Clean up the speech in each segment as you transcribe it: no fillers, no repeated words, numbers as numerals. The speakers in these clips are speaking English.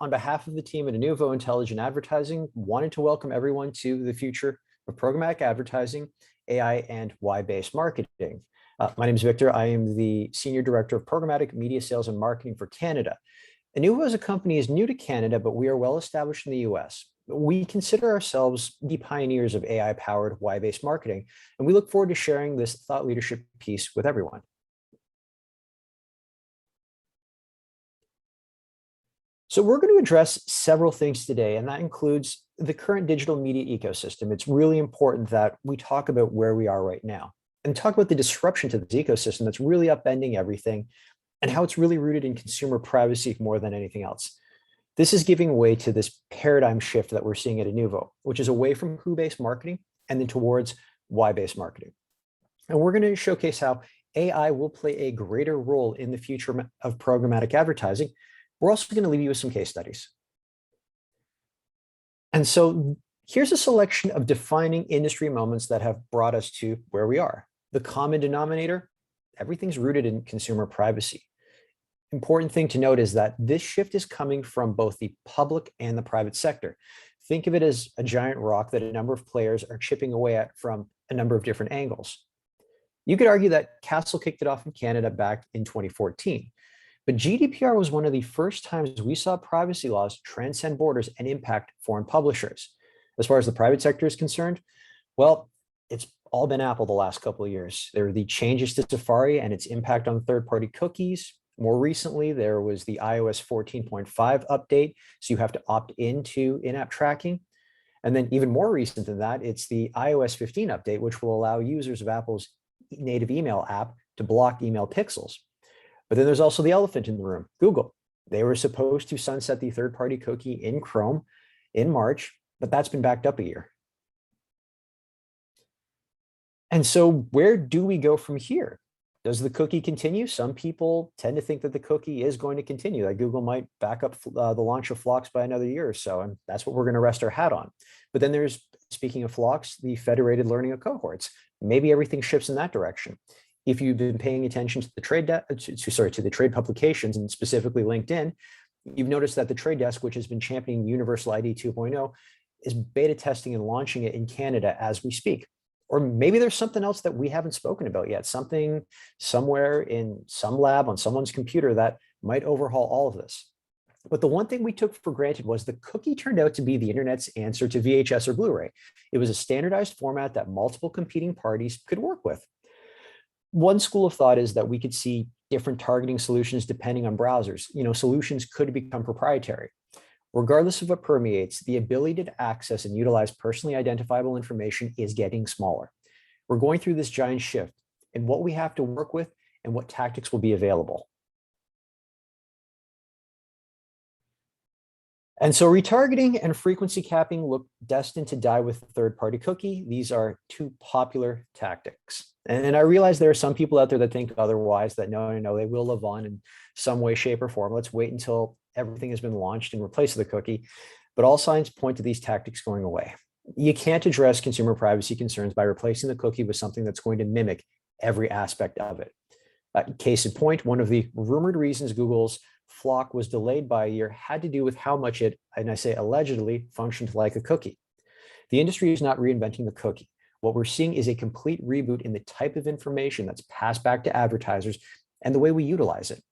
on behalf of the team at Inuvo Intelligent Advertising, wanted to welcome everyone to the future of programmatic advertising, AI, and why-based marketing. My name is Victor. I am the Senior Director of Programmatic Media Sales and Marketing for Canada. Inuvo as a company is new to Canada, but we are well established in the US. We consider ourselves the pioneers of AI-powered why-based marketing, and we look forward to sharing this thought leadership piece with everyone. So we're going to address several things today, and that includes the current digital media ecosystem. It's really important that we talk about where we are right now and talk about the disruption to this ecosystem that's really upending everything and how it's really rooted in consumer privacy more than anything else. This is giving way to this paradigm shift that we're seeing at Inuvo, which is away from who-based marketing and then towards why-based marketing. And we're going to showcase how AI will play a greater role in the future of programmatic advertising. We're also going to leave you with some case studies. And so here's a selection of defining industry moments that have brought us to where we are. The common denominator, everything's rooted in consumer privacy. Important thing to note is that this shift is coming from both the public and the private sector. Think of it as a giant rock that a number of players are chipping away at from a number of different angles. You could argue that Castle kicked it off in Canada back in 2014. But GDPR was one of the first times we saw privacy laws transcend borders and impact foreign publishers. As far as the private sector is concerned, well, it's all been Apple the last couple of years. There are the changes to Safari and its impact on third-party cookies. More recently, there was the iOS 14.5 update, so you have to opt into in-app tracking. And then even more recent than that, it's the iOS 15 update, which will allow users of Apple's native email app to block email pixels. But then there's also the elephant in the room, Google. They were supposed to sunset the third-party cookie in Chrome in March, but that's been backed up a year. And so where do we go from here? Does the cookie continue? Some people tend to think that the cookie is going to continue, that Google might back up the launch of Flocks by another year or so, and that's what we're going to rest our hat on. But then there's, speaking of Flocks, the federated learning of cohorts. Maybe everything shifts in that direction. If you've been paying attention to the trade publications and specifically LinkedIn, you've noticed that the Trade Desk, which has been championing Universal ID 2.0, is beta testing and launching it in Canada as we speak. Or maybe there's something else that we haven't spoken about yet, something somewhere in some lab on someone's computer that might overhaul all of this. But the one thing we took for granted was the cookie turned out to be the internet's answer to VHS or Blu-ray. It was a standardized format that multiple competing parties could work with. One school of thought is that we could see different targeting solutions depending on browsers. Solutions could become proprietary. Regardless of what permeates, the ability to access and utilize personally identifiable information is getting smaller. We're going through this giant shift in what we have to work with and what tactics will be available. And so retargeting and frequency capping look destined to die with the third-party cookie. These are two popular tactics. And I realize there are some people out there that think otherwise, that no, they will live on in some way, shape, or form. Let's wait until everything has been launched in replace of the cookie. But all signs point to these tactics going away. You can't address consumer privacy concerns by replacing the cookie with something that's going to mimic every aspect of it. Case in point, one of the rumored reasons Google's Flock was delayed by a year had to do with how much it, and I say allegedly, functioned like a cookie. The industry is not reinventing the cookie. What we're seeing is a complete reboot in the type of information that's passed back to advertisers and the way we utilize it.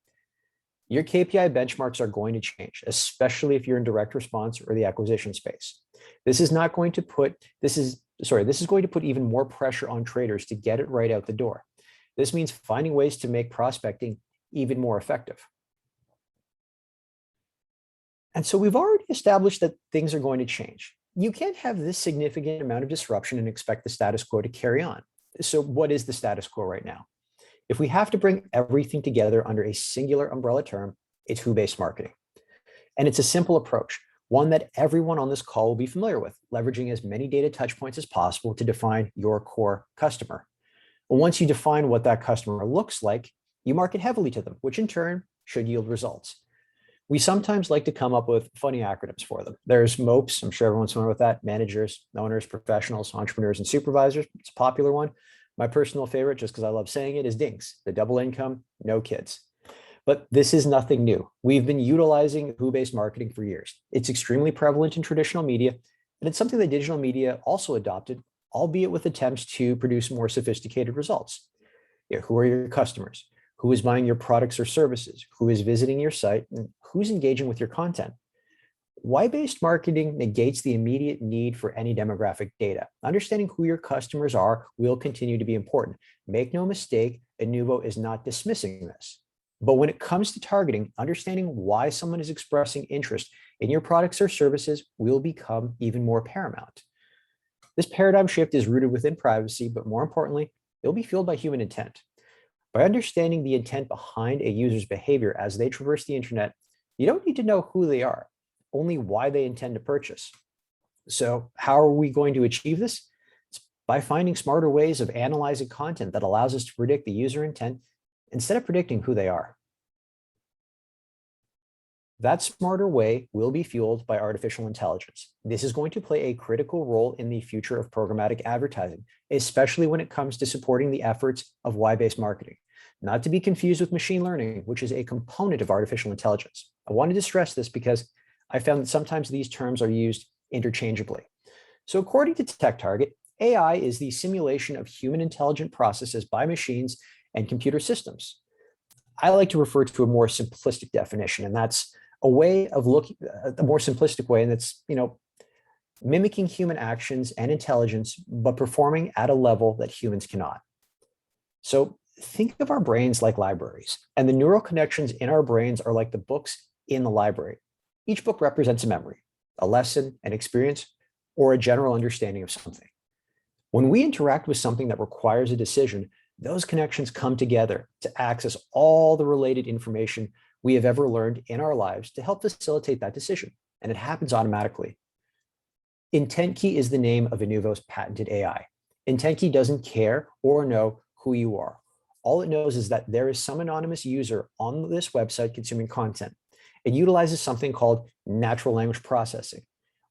Your KPI benchmarks are going to change, especially if you're in direct response or the acquisition space. This is going to put even more pressure on traders to get it right out the door. This means finding ways to make prospecting even more effective. And so we've already established that things are going to change. You can't have this significant amount of disruption and expect the status quo to carry on. So what is the status quo right now? If we have to bring everything together under a singular umbrella term, it's who-based marketing. And it's a simple approach, one that everyone on this call will be familiar with, leveraging as many data touchpoints as possible to define your core customer. Well, once you define what that customer looks like, you market heavily to them, which in turn should yield results. We sometimes like to come up with funny acronyms for them. There's MOPEs, I'm sure everyone's familiar with that, managers, owners, professionals, entrepreneurs, and supervisors. It's a popular one. My personal favorite, just because I love saying it, is DINKS, the double income, no kids. But this is nothing new. We've been utilizing who-based marketing for years. It's extremely prevalent in traditional media, and it's something that digital media also adopted, albeit with attempts to produce more sophisticated results. Yeah, who are your customers? Who is buying your products or services? Who is visiting your site? And who's engaging with your content? Why-based marketing negates the immediate need for any demographic data. Understanding who your customers are will continue to be important. Make no mistake, Inuvo is not dismissing this. But when it comes to targeting, understanding why someone is expressing interest in your products or services will become even more paramount. This paradigm shift is rooted within privacy, but more importantly, it'll be fueled by human intent. By understanding the intent behind a user's behavior as they traverse the internet, you don't need to know who they are, only why they intend to purchase. So how are we going to achieve this? It's by finding smarter ways of analyzing content that allows us to predict the user intent instead of predicting who they are. That smarter way will be fueled by artificial intelligence. This is going to play a critical role in the future of programmatic advertising, especially when it comes to supporting the efforts of why-based marketing. Not to be confused with machine learning, which is a component of artificial intelligence. I wanted to stress this because I found that sometimes these terms are used interchangeably. So according to TechTarget, AI is the simulation of human intelligent processes by machines and computer systems. I like to refer to a more simplistic definition, and that's a way of looking, a more simplistic way, and that's, mimicking human actions and intelligence, but performing at a level that humans cannot. So think of our brains like libraries, and the neural connections in our brains are like the books in the library. Each book represents a memory, a lesson, an experience, or a general understanding of something. When we interact with something that requires a decision, those connections come together to access all the related information we have ever learned in our lives to help facilitate that decision, and it happens automatically. IntentKey is the name of Inuvo's patented AI. IntentKey doesn't care or know who you are. All it knows is that there is some anonymous user on this website consuming content. It utilizes something called natural language processing,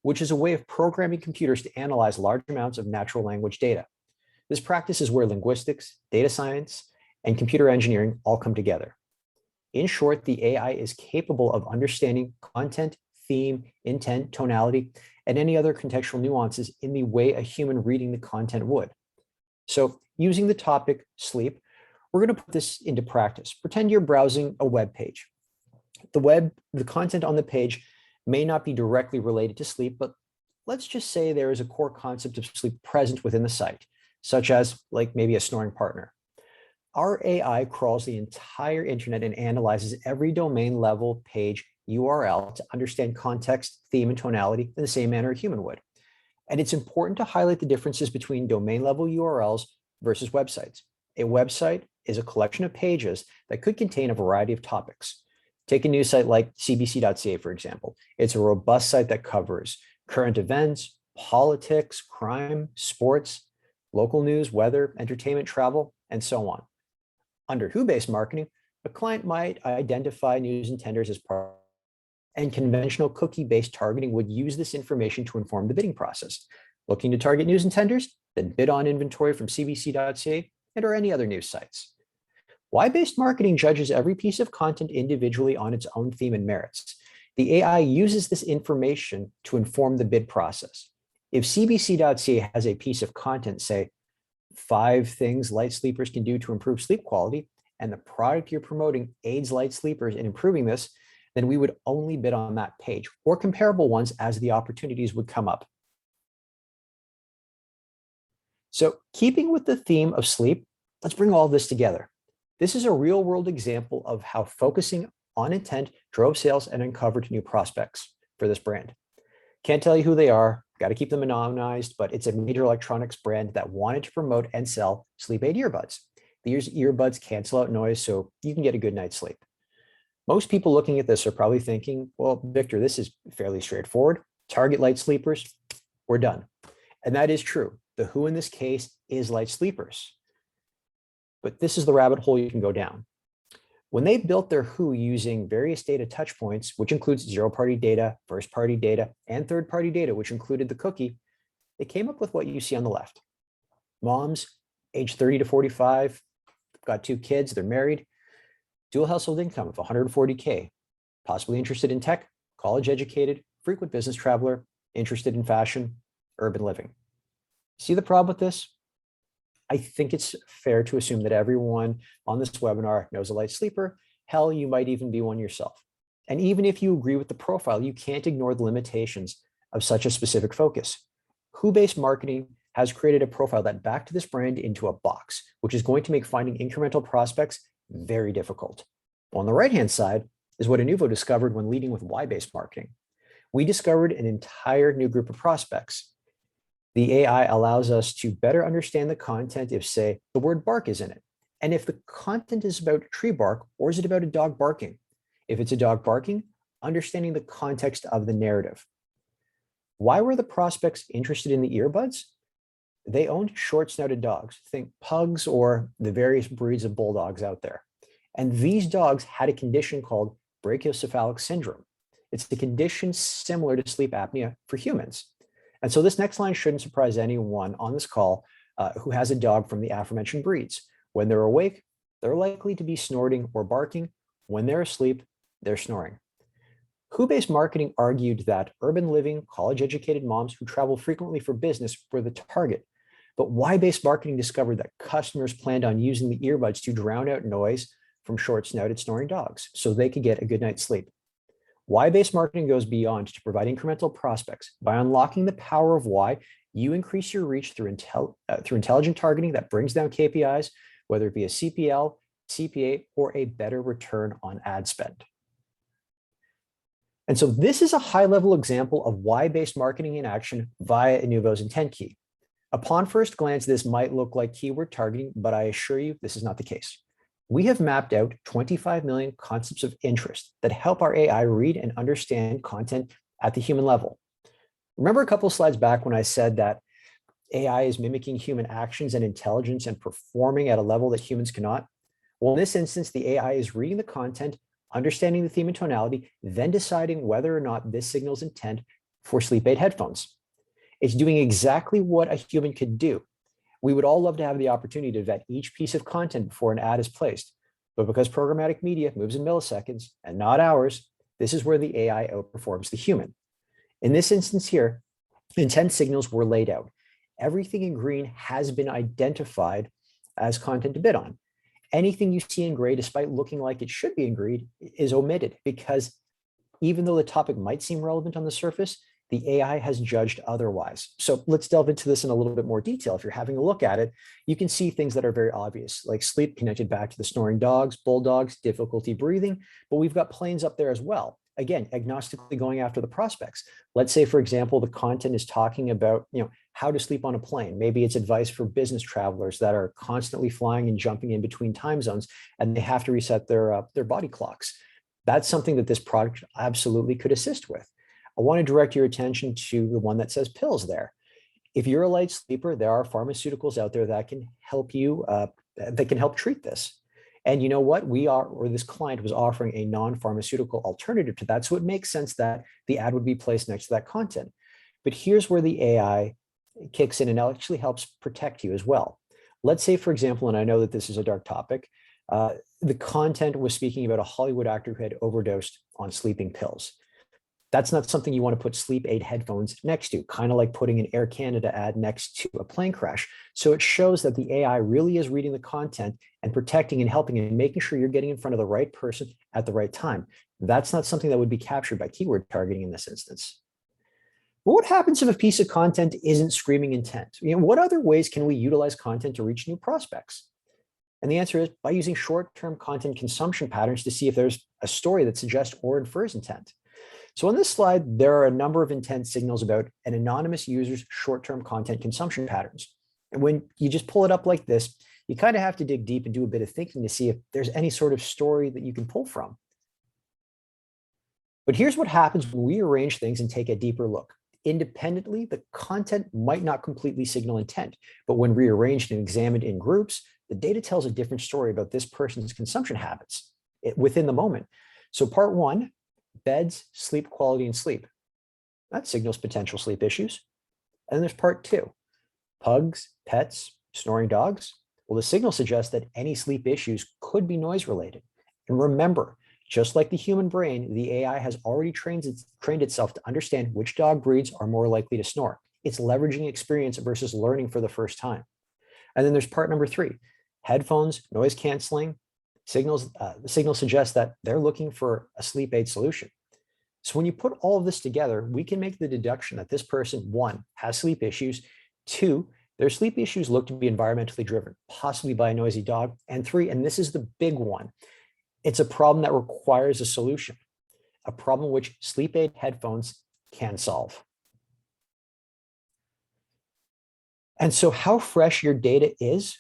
which is a way of programming computers to analyze large amounts of natural language data. This practice is where linguistics, data science, and computer engineering all come together. In short, the AI is capable of understanding content, theme, intent, tonality, and any other contextual nuances in the way a human reading the content would. So using the topic sleep, we're going to put this into practice. Pretend you're browsing a web page. The content on the page may not be directly related to sleep, but let's just say there is a core concept of sleep present within the site, such as like maybe a snoring partner. Our AI crawls the entire internet and analyzes every domain level page URL to understand context, theme, and tonality in the same manner a human would. And it's important to highlight the differences between domain level URLs versus websites. A website is a collection of pages that could contain a variety of topics. Take a news site like cbc.ca, for example. It's a robust site that covers current events, politics, crime, sports, local news, weather, entertainment, travel, and so on. Under who-based marketing, a client might identify news intenders as part, and conventional cookie-based targeting would use this information to inform the bidding process. Looking to target news intenders, then bid on inventory from cbc.ca and or any other news sites. Why-based marketing judges every piece of content individually on its own theme and merits. The AI uses this information to inform the bid process. If cbc.ca has a piece of content, say, 5 things light sleepers can do to improve sleep quality, and the product you're promoting aids light sleepers in improving this, then we would only bid on that page or comparable ones as the opportunities would come up. So keeping with the theme of sleep, let's bring all this together. This is a real-world example of how focusing on intent drove sales and uncovered new prospects for this brand. Can't tell you who they are, got to keep them anonymized, but it's a major electronics brand that wanted to promote and sell sleep aid earbuds. These earbuds cancel out noise so you can get a good night's sleep. Most people looking at this are probably thinking, well, Victor, this is fairly straightforward. Target light sleepers, we're done. And that is true. The who in this case is light sleepers. But this is the rabbit hole you can go down. When they built their who using various data touchpoints, which includes zero-party data, first-party data, and third-party data, which included the cookie, they came up with what you see on the left. Moms, age 30 to 45, got 2 kids, they're married. dual household income of 140K, possibly interested in tech, college educated, frequent business traveler, interested in fashion, urban living. See the problem with this? I think it's fair to assume that everyone on this webinar knows a light sleeper. Hell, you might even be one yourself. And even if you agree with the profile, you can't ignore the limitations of such a specific focus. Who-based marketing has created a profile that backed this brand into a box, which is going to make finding incremental prospects very difficult. On the right-hand side is what Inuvo discovered when leading with why-based marketing. We discovered an entire new group of prospects. The AI allows us to better understand the content if, say, the word bark is in it. And if the content is about tree bark, or is it about a dog barking? If it's a dog barking, understanding the context of the narrative. Why were the prospects interested in the earbuds? They owned short-snouted dogs, think pugs or the various breeds of bulldogs out there. And these dogs had a condition called brachiocephalic syndrome. It's the condition similar to sleep apnea for humans. And so this next line shouldn't surprise anyone on this call who has a dog from the aforementioned breeds. When they're awake, they're likely to be snorting or barking. When they're asleep, they're snoring. Who-based marketing argued that urban living, college-educated moms who travel frequently for business were the target. But why-based marketing discovered that customers planned on using the earbuds to drown out noise from short-snouted snoring dogs so they could get a good night's sleep. Why-based marketing goes beyond to provide incremental prospects. By unlocking the power of why, you increase your reach through intelligent targeting that brings down KPIs, whether it be a CPL, CPA, or a better return on ad spend. And so this is a high-level example of why-based marketing in action via Inuvo's IntentKey. Upon first glance, this might look like keyword targeting, but I assure you this is not the case. We have mapped out 25 million concepts of interest that help our AI read and understand content at the human level. Remember a couple of slides back when I said that AI is mimicking human actions and intelligence and performing at a level that humans cannot? Well, in this instance, the AI is reading the content, understanding the theme and tonality, then deciding whether or not this signals intent for sleep aid headphones. It's doing exactly what a human could do. We would all love to have the opportunity to vet each piece of content before an ad is placed. But because programmatic media moves in milliseconds and not hours, this is where the AI outperforms the human. In this instance here, intent signals were laid out. Everything in green has been identified as content to bid on. Anything you see in gray, despite looking like it should be in green, is omitted because even though the topic might seem relevant on the surface, the AI has judged otherwise. So let's delve into this in a little bit more detail. If you're having a look at it, you can see things that are very obvious, like sleep connected back to the snoring dogs, bulldogs, difficulty breathing, but we've got planes up there as well. Again, agnostically going after the prospects. Let's say, for example, the content is talking about, how to sleep on a plane. Maybe it's advice for business travelers that are constantly flying and jumping in between time zones, and they have to reset their body clocks. That's something that this product absolutely could assist with. I want to direct your attention to the one that says pills there. If you're a light sleeper, there are pharmaceuticals out there that can help you, that can help treat this. And you know what? This client was offering a non-pharmaceutical alternative to that. So it makes sense that the ad would be placed next to that content. But here's where the AI kicks in and actually helps protect you as well. Let's say, for example, and I know that this is a dark topic, the content was speaking about a Hollywood actor who had overdosed on sleeping pills. That's not something you want to put sleep aid headphones next to, kind of like putting an Air Canada ad next to a plane crash. So it shows that the AI really is reading the content and protecting and helping and making sure you're getting in front of the right person at the right time. That's not something that would be captured by keyword targeting in this instance. But what happens if a piece of content isn't screaming intent? What other ways can we utilize content to reach new prospects? And the answer is by using short-term content consumption patterns to see if there's a story that suggests or infers intent. So on this slide, there are a number of intent signals about an anonymous user's short-term content consumption patterns. And when you just pull it up like this, you kind of have to dig deep and do a bit of thinking to see if there's any sort of story that you can pull from. But here's what happens when we arrange things and take a deeper look. Independently, the content might not completely signal intent, but when rearranged and examined in groups, the data tells a different story about this person's consumption habits within the moment. So part one, beds, sleep quality, and sleep. That signals potential sleep issues. And then there's part two, pugs, pets, snoring dogs. Well, the signal suggests that any sleep issues could be noise related. And remember, just like the human brain, the AI has already trained itself to understand which dog breeds are more likely to snore. It's leveraging experience versus learning for the first time. And then there's part number 3, headphones, noise canceling, the signals suggest that they're looking for a sleep aid solution. So when you put all of this together, we can make the deduction that this person, 1, has sleep issues, 2, their sleep issues look to be environmentally driven, possibly by a noisy dog, and 3, and this is the big one, it's a problem that requires a solution, a problem which sleep aid headphones can solve. And so how fresh your data is,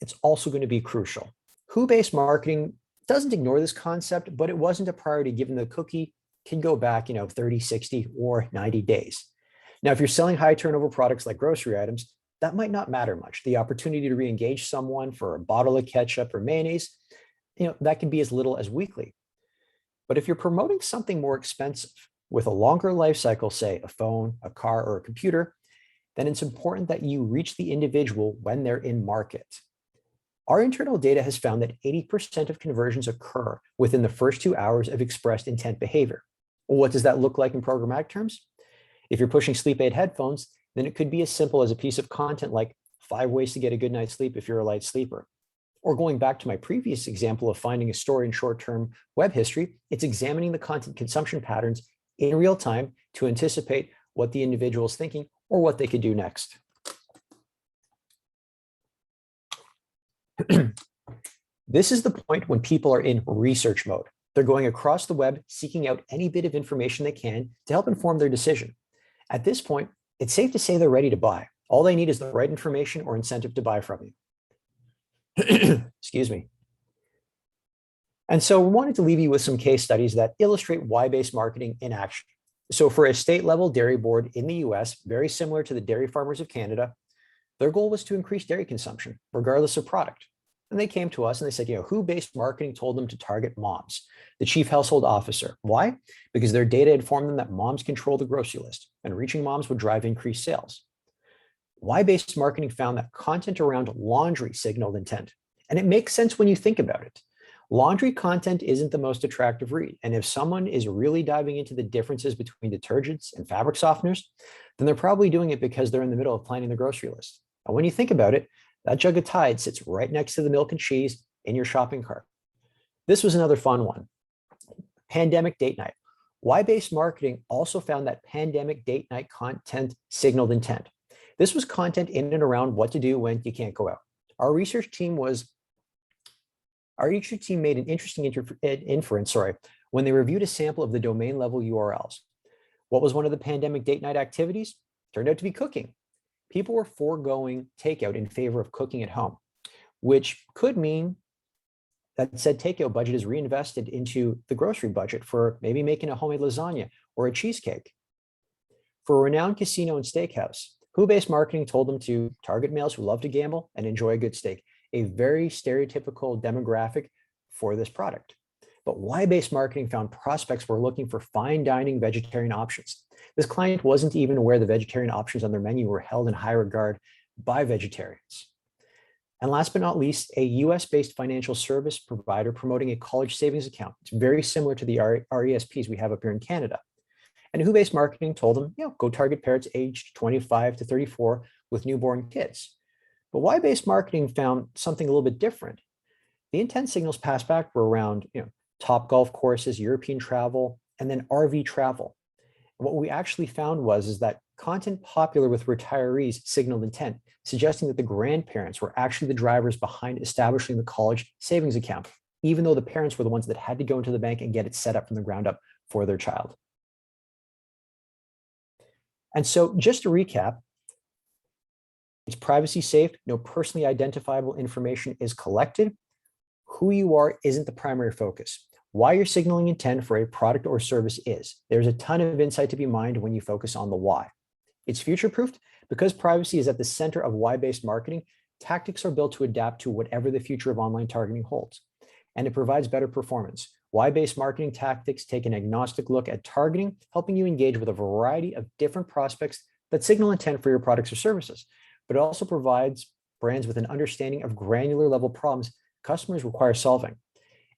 it's also going to be crucial. Who-based marketing doesn't ignore this concept, but it wasn't a priority given the cookie can go back, 30, 60, or 90 days. Now, if you're selling high turnover products like grocery items, that might not matter much. The opportunity to re-engage someone for a bottle of ketchup or mayonnaise, that can be as little as weekly. But if you're promoting something more expensive with a longer life cycle, say a phone, a car, or a computer, then it's important that you reach the individual when they're in market. Our internal data has found that 80% of conversions occur within the first 2 hours of expressed intent behavior. Well, what does that look like in programmatic terms? If you're pushing sleep aid headphones, then it could be as simple as a piece of content like 5 ways to get a good night's sleep if you're a light sleeper. Or going back to my previous example of finding a story in short-term web history, it's examining the content consumption patterns in real time to anticipate what the individual is thinking or what they could do next. This is the point when people are in research mode. They're going across the web, seeking out any bit of information they can to help inform their decision. At this point, it's safe to say they're ready to buy. All they need is the right information or incentive to buy from you. Excuse me. And so we wanted to leave you with some case studies that illustrate why-based marketing in action. So for a state-level dairy board in the US, very similar to the Dairy Farmers of Canada, their goal was to increase dairy consumption, regardless of product. And they came to us and they said, who-based marketing told them to target moms, the chief household officer. Why? Because their data informed them that moms control the grocery list, and reaching moms would drive increased sales. Why-based marketing found that content around laundry signaled intent. And it makes sense when you think about it. Laundry content isn't the most attractive read. And if someone is really diving into the differences between detergents and fabric softeners, then they're probably doing it because they're in the middle of planning the grocery list. And when you think about it, that jug of Tide sits right next to the milk and cheese in your shopping cart. This was another fun one. Pandemic date night. Why-based marketing also found that pandemic date night content signaled intent. This was content in and around what to do when you can't go out. Our research team made an interesting inference, when they reviewed a sample of the domain level URLs. What was one of the pandemic date night activities? Turned out to be cooking. People were foregoing takeout in favor of cooking at home, which could mean that said takeout budget is reinvested into the grocery budget for maybe making a homemade lasagna or a cheesecake. For a renowned casino and steakhouse, who-based marketing told them to target males who love to gamble and enjoy a good steak, a very stereotypical demographic for this product. But why-based marketing found prospects were looking for fine dining vegetarian options. This client wasn't even aware the vegetarian options on their menu were held in high regard by vegetarians. And last but not least, a US-based financial service provider promoting a college savings account. It's very similar to the RESPs we have up here in Canada. And who-based marketing told them, go target parents aged 25 to 34 with newborn kids. But why-based marketing found something a little bit different. The intent signals passed back were around, top golf courses, European travel, and then RV travel. And what we actually found was that content popular with retirees signaled intent, suggesting that the grandparents were actually the drivers behind establishing the college savings account, even though the parents were the ones that had to go into the bank and get it set up from the ground up for their child. And so just to recap, it's privacy safe, no personally identifiable information is collected. Who you are isn't the primary focus. Why you're signaling intent for a product or service is. There's a ton of insight to be mined when you focus on the why. It's future-proofed because privacy is at the center of why-based marketing. Tactics are built to adapt to whatever the future of online targeting holds, and it provides better performance. Why-based marketing tactics take an agnostic look at targeting, helping you engage with a variety of different prospects that signal intent for your products or services, but it also provides brands with an understanding of granular level problems customers require solving.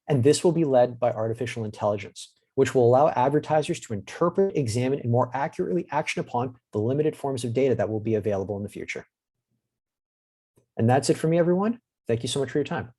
And this will be led by artificial intelligence, which will allow advertisers to interpret, examine, and more accurately action upon the limited forms of data that will be available in the future. And that's it for me, everyone. Thank you so much for your time.